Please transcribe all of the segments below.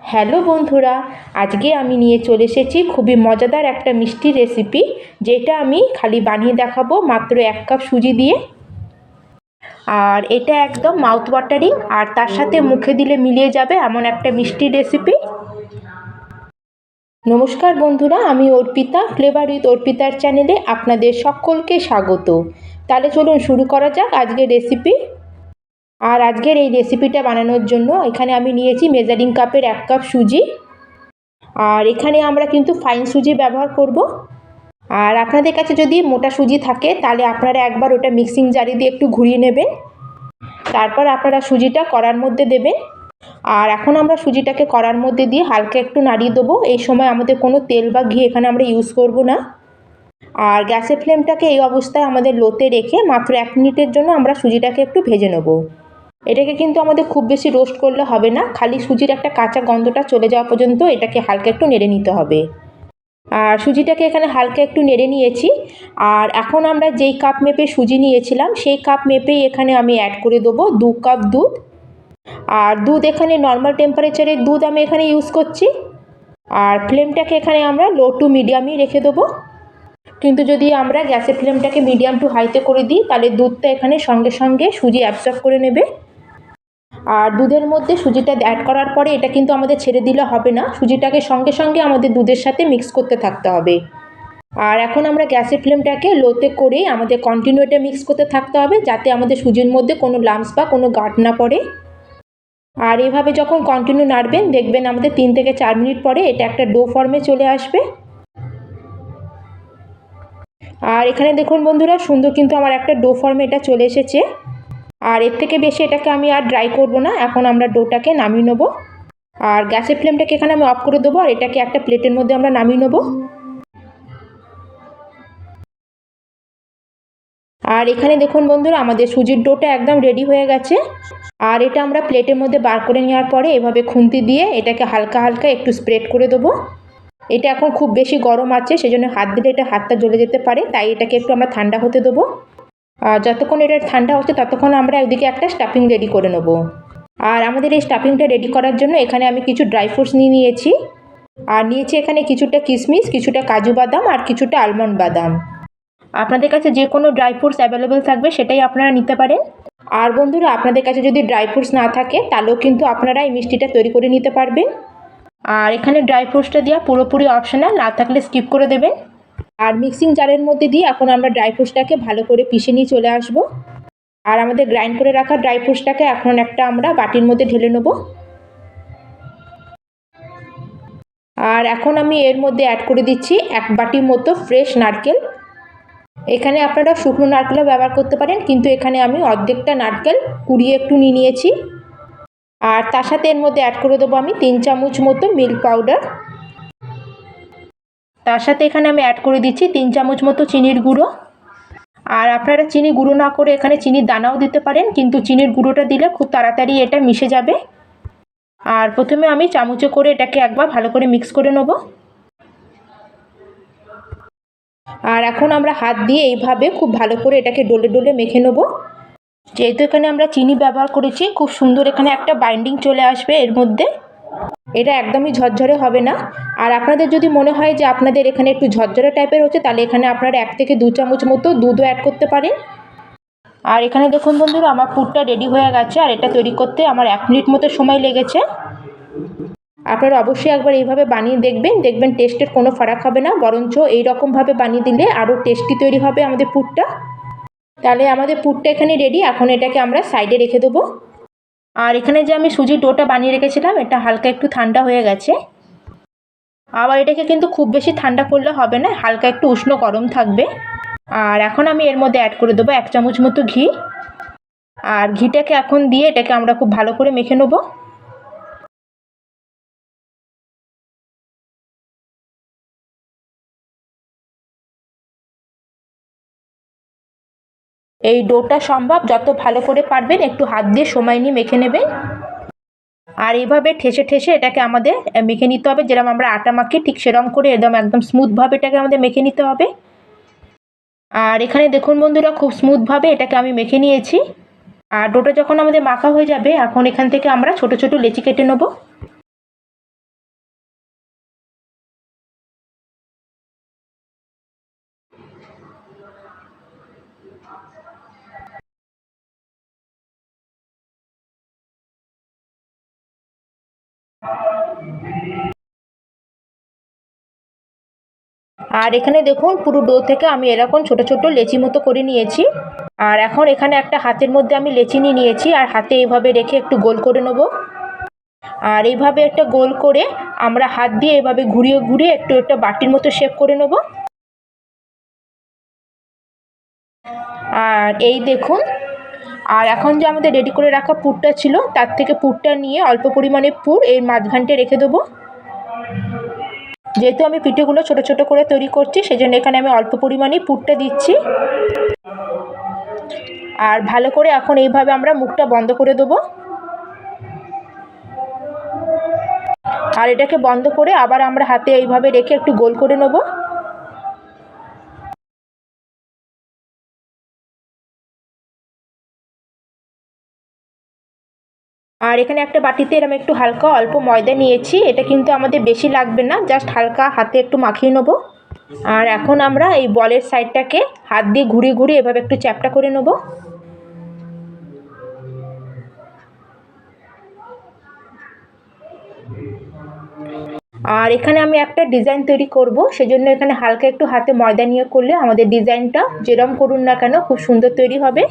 Hello বন্ধুরা, আজকে আমি নিয়ে চলে এসেছি খুবই মজাদার একটা মিষ্টি রেসিপি, যেটা আমি খালি বানিয়ে দেখাবো মাত্র 1 কাপ সুজি দিয়ে। আর এটা একদম মাউথ ওয়াটারিং, আর তার সাথে মুখে দিলে মিলিয়ে যাবে এমন একটা মিষ্টি রেসিপি। নমস্কার বন্ধুরা, আমি অর্পিতা, ফ্লেভার উইথ অর্পিতার চ্যানেলে আপনাদের সকলকে স্বাগত। তাহলে চলুন শুরু করা যাক আজকের রেসিপি। আর আজকের এই রেসিপিটা বানানোর জন্য এখানে আমি নিয়েছি মেজারিং কাপের 1 কাপ সুজি। আর এখানে আমরা কিন্তু ফাইন সুজি ব্যবহার করব। আর আপনাদের কাছে যদি মোটা সুজি থাকে তাহলে আপনারা একবার ওটা মিক্সিং জারে দিয়ে একটু ঘুরিয়ে নেবেন। তারপর আপনারা সুজিটা কড়ার মধ্যে দেবেন। আর এখন আমরা সুজিটাকে কড়ার মধ্যে দিয়ে হালকা একটু নাড়িয়ে দেবো। এই সময় আমাদের কোনো তেল বা ঘি এখানে আমরা ইউজ করব না। আর গ্যাসের ফ্লেমটাকে এই অবস্থায় আমাদের লোতে রেখে মাত্র 1 মিনিটের জন্য আমরা সুজিটাকে একটু ভেজে নেব। এটাকে কিন্তু আমাদের খুব বেশি রোস্ট করলে হবে না, খালি সুজির একটা কাঁচা গন্ধটা চলে যাওয়া পর্যন্ত এটাকে হালকা একটু নেড়ে নিতে হবে। আর সুজিটাকে এখানে হালকা একটু নেড়ে নিয়েছি। আর এখন আমরা যেই কাপ মেপে সুজি নিয়েছিলাম সেই কাপ মেপেই এখানে আমি অ্যাড করে দেবো 2 কাপ দুধ। আর দুধ এখানে নর্মাল টেম্পারেচারের দুধ আমি এখানে ইউজ করছি। আর ফ্লেমটাকে এখানে আমরা লো টু মিডিয়ামই রেখে দেবো। কিন্তু যদি আমরা গ্যাসের ফ্লেমটাকে মিডিয়াম টু হাইতে করে দিই তাহলে দুধটা এখানে সঙ্গে সঙ্গে সুজি অ্যাবসর্ব করে নেবে। আর দুধের মধ্যে সুজিটা অ্যাড করার পরে এটা কিন্তু আমাদের ছেড়ে দিলে হবে না, সুজিটাকে সঙ্গে সঙ্গে আমাদের দুধের সাথে মিক্স করতে থাকতে হবে। আর এখন আমরা গ্যাসের ফ্লেমটাকে লোতে করে আমাদের কন্টিনিউ এটা মিক্স করতে থাকতে হবে, যাতে আমাদের সুজির মধ্যে কোনো লাম্পস বা কোনো গাঁট না পড়ে। আর এভাবে যখন কন্টিনিউ নাড়বেন দেখবেন আমাদের 3 থেকে 4 মিনিট পরে এটা একটা ডো ফর্মে চলে আসবে। আর এখানে দেখুন বন্ধুরা, সুন্দর কিন্তু আমার একটা ডো ফর্মে এটা চলে এসেছে। আর এর থেকে বেশি এটাকে আমি আর ড্রাই করব না, এখন আমরা ডোটাকে নামিয়ে নেবো। আর গ্যাসের ফ্লেমটাকে এখানে আমি অফ করে দেবো আর এটাকে একটা প্লেটের মধ্যে আমরা নামিয়ে নেবো। আর এখানে দেখুন বন্ধুরা, আমাদের সুজির ডোটা একদম রেডি হয়ে গেছে। আর এটা আমরা প্লেটের মধ্যে বার করে নেওয়ার পরে এভাবে খুন্তি দিয়ে এটাকে হালকা হালকা একটু স্প্রেড করে দেবো। এটা এখন খুব বেশি গরম আছে, সেজন্য হাত দিলে এটা হাতটা জ্বলে যেতে পারে, তাই এটাকে একটু আমরা ঠান্ডা হতে দেবো। আর যতক্ষণ এটা ঠান্ডা হচ্ছে ততক্ষণ আমরা একদিকে একটা স্টাফিং রেডি করে নেবো। আর আমাদের এই স্টাফিংটা রেডি করার জন্য এখানে আমি কিছু ড্রাই ফ্রুটস নিয়েছি। আর নিয়েছি এখানে কিছুটা কিশমিশ, কিছুটা কাজু বাদাম আর কিছুটা আলমন্ড বাদাম। আপনাদের কাছে যে কোনো ড্রাই ফ্রুটস অ্যাভেলেবেল থাকবে সেটাই আপনারা নিতে পারেন। আর বন্ধুরা, আপনাদের কাছে যদি ড্রাই ফ্রুটস না থাকে তাহলেও কিন্তু আপনারা এই মিষ্টিটা তৈরি করে নিতে পারবেন। আর এখানে ড্রাই ফ্রুটসটা দেওয়া পুরোপুরি অপশনাল, না থাকলে স্কিপ করে দেবেন। আর মিক্সিং জারের মধ্যে দিয়ে এখন আমরা ড্রাই ফ্রুটসটাকে ভালো করে পিষে নিয়ে চলে আসব। আর আমাদের গ্রাইন্ড করে রাখা ড্রাই ফ্রুটসটাকে এখন একটা আমরা বাটির মধ্যে ঢেলে নেব। আর এখন আমি এর মধ্যে অ্যাড করে দিচ্ছি 1 বাটির মতো ফ্রেশ নারকেল। এখানে আপনারা শুকনো নারকেলও ব্যবহার করতে পারেন, কিন্তু এখানে আমি অর্ধেকটা নারকেল কুড়িয়ে একটু নিয়েছি। আর তার সাথে এর মধ্যে অ্যাড করে দেবো আমি 3 চামচ মতো মিল্ক পাউডার। তার সাথে এখানে আমি অ্যাড করে দিচ্ছি 3 চামচ মতো চিনির গুঁড়ো। আর আপনারা চিনি গুঁড়ো না করে এখানে চিনির দানাও দিতে পারেন, কিন্তু চিনির গুঁড়োটা দিলে খুব তাড়াতাড়ি এটা মিশে যাবে। আর প্রথমে আমি চামচে করে এটাকে একবার ভালো করে মিক্স করে নেব। আর এখন আমরা হাত দিয়ে এইভাবে খুব ভালো করে এটাকে ডলে ডলে মেখে নেব। যেহেতু এখানে আমরা চিনি ব্যবহার করেছি, খুব সুন্দর এখানে একটা বাইন্ডিং চলে আসবে এর মধ্যে। এটা একদমই ঝরঝরে হবে না। আর আপনাদের যদি মনে হয় যে আপনাদের এখানে একটু ঝরঝরে টাইপের হচ্ছে, তাহলে এখানে আপনারা 1 থেকে 2 চামচ মতো দুধও অ্যাড করতে পারেন। আর এখানে দেখুন বন্ধুরা, আমার পুরটা রেডি হয়ে গেছে। আর এটা তৈরি করতে আমার 1 মিনিট মতো সময় লেগেছে। আপনারা অবশ্যই একবার এইভাবে বানিয়ে দেখবেন, দেখবেন টেস্টের কোনো ফারাক হবে না, বরঞ্চ এইরকমভাবে বানিয়ে দিলে আরও টেস্টি তৈরি হবে আমাদের পুরটা। তাহলে আমাদের পুরটা এখানে রেডি, এখন এটাকে আমরা সাইডে রেখে দেবো। আর এখানে যে আমি সুজির ডোটা বানিয়ে রেখেছিলাম এটা হালকা একটু ঠান্ডা হয়ে গেছে। আবার এটাকে কিন্তু খুব বেশি ঠান্ডা করলে হবে না, হালকা একটু উষ্ণ গরম থাকবে। আর এখন আমি এর মধ্যে অ্যাড করে দেবো 1 চামচ মতো ঘি। আর ঘিটাকে এখন দিয়ে এটাকে আমরা খুব ভালো করে মেখে নেবো। এই ডোটা সম্ভব যত ভালো করে পারবেন একটু হাত দিয়ে সময় নিয়ে মেখে নেবেন। আর এইভাবে ঠেসে ঠেসে এটাকে আমাদের মেখে নিতে হবে, যেরকম আমরা আটা মাখি ঠিক সেরকম করে একদম স্মুথভাবে এটাকে আমাদের মেখে নিতে হবে। আর এখানে দেখুন বন্ধুরা, খুব স্মুথভাবে এটাকে আমি মেখে নিয়েছি। আর ডোটা যখন আমাদের মাখা হয়ে যাবে, এখন এখান থেকে আমরা ছোট ছোট লেচি কেটে নেব। আর এখানে দেখুন পুরো ডো থেকে আমি এরকম ছোট ছোট লেচি মতো করে নিয়েছি। আর এখন এখানে একটা হাতের মধ্যে আমি লেচি নিয়ে নিয়েছি, আর হাতে এইভাবে রেখে একটু গোল করে নেব। আর এইভাবে একটা গোল করে আমরা হাত দিয়ে এভাবে ঘুরিয়ে ঘুরিয়ে একটু একটা বাটির মতো শেপ করে নেব। আর এই দেখুন, আর এখন যে আমাদের রেডি করে রাখা পুরটা ছিল তার থেকে পুরটা নিয়ে অল্প পরিমাণে পুর এই মাঝখানটা রেখে দেবো। যেহেতু আমি পিঠেগুলো ছোট ছোট করে তৈরি করছি সেজন্য এখানে আমি অল্প পরিমাণেই পুরটা দিচ্ছি। আর ভালো করে এখন এইভাবে আমরা মুখটা বন্ধ করে দেবো। আর এটাকে বন্ধ করে আবার আমরা হাতে এইভাবে রেখে একটু গোল করে নেব। আর এখানে একটা বাটিতে এরকম একটু হালকা অল্প ময়দা নিয়েছি, এটা কিন্তু আমাদের বেশি লাগবে না, জাস্ট হালকা হাতে একটু মাখিয়ে নেব। আর এখন আমরা এই বলের সাইডটাকে হাত দিয়ে ঘুরিয়ে ঘুরিয়ে এভাবে একটু চ্যাপটা করে নেব। আর এখানে আমি একটা ডিজাইন তৈরি করব, সেজন্য এখানে হালকা একটু হাতে ময়দা নিয়ে করলে আমাদের ডিজাইনটা যেরকম করুন না কেন খুব সুন্দর তৈরি হবে।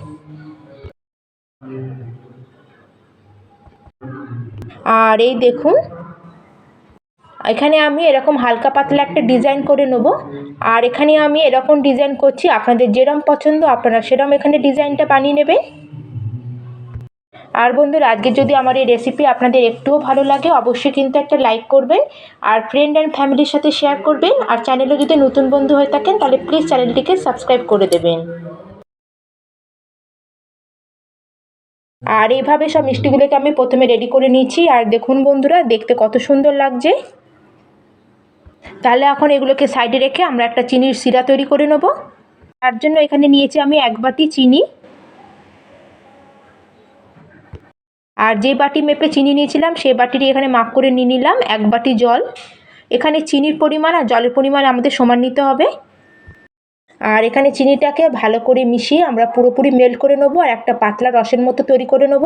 আর এই দেখুন, এখানে আমি এরকম হালকা পাতলা একটা ডিজাইন করে নেব। আর এখানে আমি এরকম ডিজাইন করছি, আপনাদের যেরকম পছন্দ আপনারা সেরকম এখানে ডিজাইনটা বানিয়ে নেবেন। আর বন্ধুরা, আজকে যদি আমার এই রেসিপি আপনাদের একটুও ভালো লাগে অবশ্যই কিন্তু একটা লাইক করবেন, আর ফ্রেন্ড অ্যান্ড ফ্যামিলির সাথে শেয়ার করবেন। আর চ্যানেলে যদি নতুন বন্ধু হয়ে থাকেন তাহলে প্লিজ চ্যানেলটিকে সাবস্ক্রাইব করে দেবেন। আর এইভাবে সব মিষ্টিগুলোকে আমি প্রথমে রেডি করে নিয়েছি, আর দেখুন বন্ধুরা দেখতে কত সুন্দর লাগছে। তাহলে এখন এগুলোকে সাইডে রেখে আমরা একটা চিনির সিরা তৈরি করে নেব। তার জন্য এখানে নিয়েছি আমি 1 বাটি চিনি। আর যে বাটি মেপে চিনি নিয়েছিলাম সেই বাটিরই এখানে মাপ করে নিয়ে নিলাম 1 বাটি জল। এখানে চিনির পরিমাণ আর জলের পরিমাণ আমাদের সমান নিতে হবে। আর এখানে চিনিটাকে ভালো করে মিশিয়ে আমরা পুরোপুরি মেল্ট করে নেব, আর একটা পাতলা রসের মতো তৈরি করে নেব।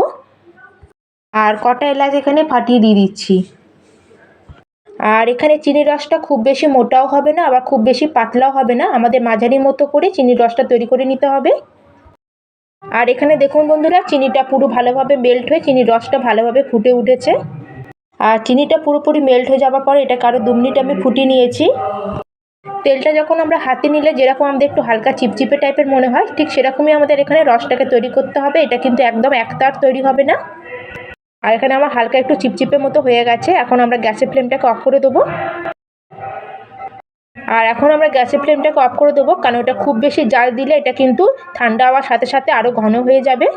আর কটা এলাচ এখানে ফাটিয়ে দিয়ে দিচ্ছি। আর এখানে চিনির রসটা খুব বেশি মোটাও হবে না আবার খুব বেশি পাতলাও হবে না, আমাদের মাঝারি মতো করে চিনির রসটা তৈরি করে নিতে হবে। আর এখানে দেখুন বন্ধুরা, চিনিটা পুরো ভালোভাবে মেল্ট হয়ে চিনির রসটা ভালোভাবে ফুটে উঠেছে। আর চিনিটা পুরোপুরি মেল্ট হয়ে যাওয়ার পর এটাকে আরও 2 মিনিট আমি ফুটিয়ে নিয়েছি। তেলটা যখন আমরা হাতে নিলে যেরকম আমাদের একটু হালকা চিপচিপে টাইপের মনে হয়, ঠিক সেরকমই আমাদের এখানে রসটাকে তৈরি করতে হবে। এটা কিন্তু একদম একতার তৈরি হবে না। আর এখানে আমার হালকা একটু চিপচিপে মতো হয়ে গেছে। এখন আমরা গ্যাসের ফ্লেমটাকে অফ করে দেবো। আর এখন আমরা গ্যাসের ফ্লেমটাকে অফ করে দেবো, কারণ ওটা খুব বেশি জাল দিলে এটা কিন্তু ঠান্ডা হওয়ার সাথে সাথে আরও ঘন হয়ে যাবে।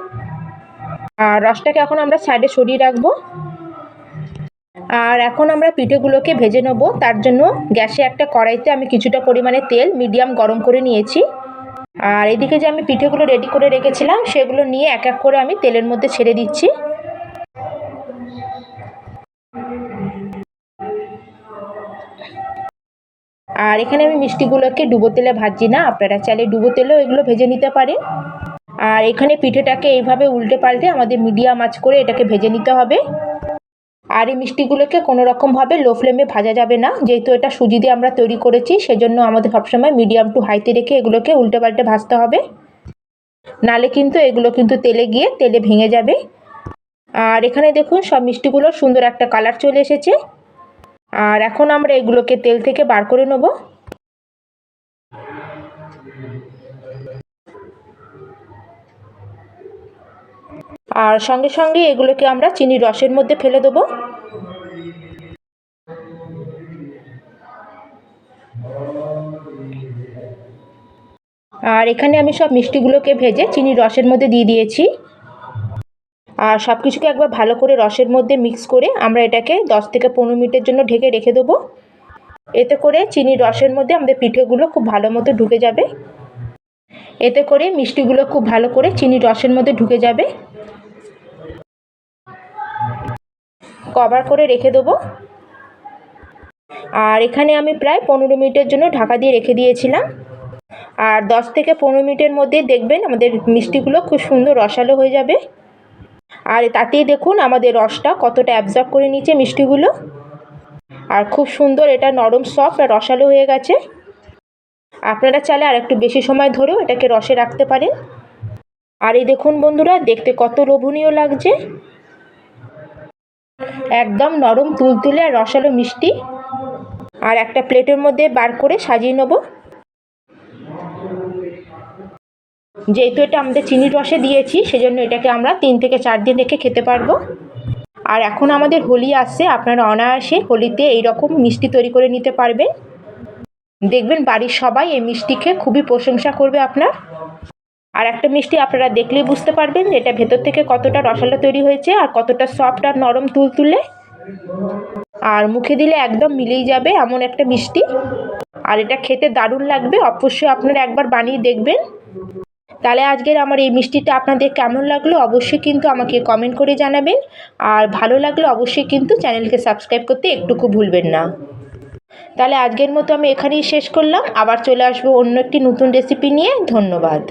আর রসটাকে এখন আমরা সাইডে সরিয়ে রাখবো। আর এখন আমরা পিঠেগুলোকে ভেজে নেব। তার জন্য গ্যাসে একটা কড়াইতে আমি কিছুটা পরিমাণে তেল মিডিয়াম গরম করে নিয়েছি। আর এদিকে যে আমি পিঠেগুলো রেডি করে রেখেছিলাম সেগুলো নিয়ে এক এক করে আমি তেলের মধ্যে ছেড়ে দিচ্ছি। আর এখানে আমি মিষ্টিগুলোকে ডুবো তেলে ভাজছি না, আপনারা চাইলে ডুবো তেলেও এগুলো ভেজে নিতে পারেন। আর এখানে পিঠেটাকে এইভাবে উল্টে পাল্টে আমাদের মিডিয়াম আঁচ করে এটাকে ভেজে নিতে হবে। আর এই মিষ্টিগুলোকে কোনো রকমভাবে লো ফ্লেমে ভাজা যাবে না, যেহেতু এটা সুজি দিয়ে আমরা তৈরি করেছি সেজন্য আমাদের সবসময় মিডিয়াম টু হাইতে রেখে এগুলোকে উল্টে পাল্টে ভাজতে হবে, নালে কিন্তু এগুলো কিন্তু তেলে গিয়ে তেলে ভেঙে যাবে। আর এখানে দেখুন সব মিষ্টিগুলোর সুন্দর একটা কালার চলে এসেছে। আর এখন আমরা এগুলোকে তেল থেকে বার করে নেব। আর সঙ্গে সঙ্গে এগুলোকে আমরা চিনির রসের মধ্যে ফেলে দেবো। আর এখানে আমি সব মিষ্টিগুলোকে ভেজে চিনির রসের মধ্যে দিয়ে দিয়েছি। আর সব কিছুকে একবার ভালো করে রসের মধ্যে মিক্স করে আমরা এটাকে 10 থেকে 15 মিনিটের জন্য ঢেকে রেখে দেবো। এতে করে চিনির রসের মধ্যে আমাদের পিঠেগুলো খুব ভালো মতো ঢুকে যাবে। এতে করে মিষ্টিগুলো খুব ভালো করে চিনির রসের মধ্যে ঢুকে যাবে। কভার করে রেখে দেবো। আর এখানে আমি প্রায় 15 মিনিটের জন্য ঢাকা দিয়ে রেখে দিয়েছিলাম। আর 10 থেকে 15 মিনিটের মধ্যে দেখবেন আমাদের মিষ্টিগুলো খুব সুন্দর রসালো হয়ে যাবে। আর তাতেই দেখুন আমাদের রসটা কতটা অ্যাবজর্ব করে নিচ্ছে মিষ্টিগুলো। আর খুব সুন্দর এটা নরম সফট আর রসালো হয়ে গেছে। আপনারা চাইলে আর একটু বেশি সময় ধরেও এটাকে রসে রাখতে পারেন। আর এই দেখুন বন্ধুরা, দেখতে কত লোভনীয় লাগছে, একদম নরম তুলতুলে আর রসালো মিষ্টি। আর একটা প্লেটের মধ্যে বার করে সাজিয়ে নেব। যেহেতু এটা আমাদের চিনির রসে দিয়েছি, সেজন্য এটাকে আমরা 3 থেকে 4 দিন রেখে খেতে পারবো। আর এখন আমাদের হোলি আসছে, আপনারা অনায়াসে হোলিতে এইরকম মিষ্টি তৈরি করে নিতে পারবেন। দেখবেন বাড়ির সবাই এই মিষ্টি খেয়ে খুবই প্রশংসা করবে আপনার। আর একটা মিষ্টি আপনারা দেখলেই বুঝতে পারবেন যে এটা ভেতর থেকে কতটা রসালো তৈরি হয়েছে আর কতটা সফট আর নরম তুলতুলে। আর মুখে দিলে একদম মিলেই যাবে এমন একটা মিষ্টি। আর এটা খেতে দারুণ লাগবে, অবশ্যই আপনারা একবার বানিয়ে দেখবেন। তাহলে আজকের আমার এই মিষ্টিটা আপনাদের কেমন লাগলো অবশ্যই কিন্তু আমাকে কমেন্ট করে জানাবেন। আর ভালো লাগলে অবশ্যই কিন্তু চ্যানেলকে সাবস্ক্রাইব করতে একটুকু ভুলবেন না। তাহলে আজকের মতো আমি এখানেই শেষ করলাম, আবার চলে আসবো অন্য একটি নতুন রেসিপি নিয়ে। ধন্যবাদ।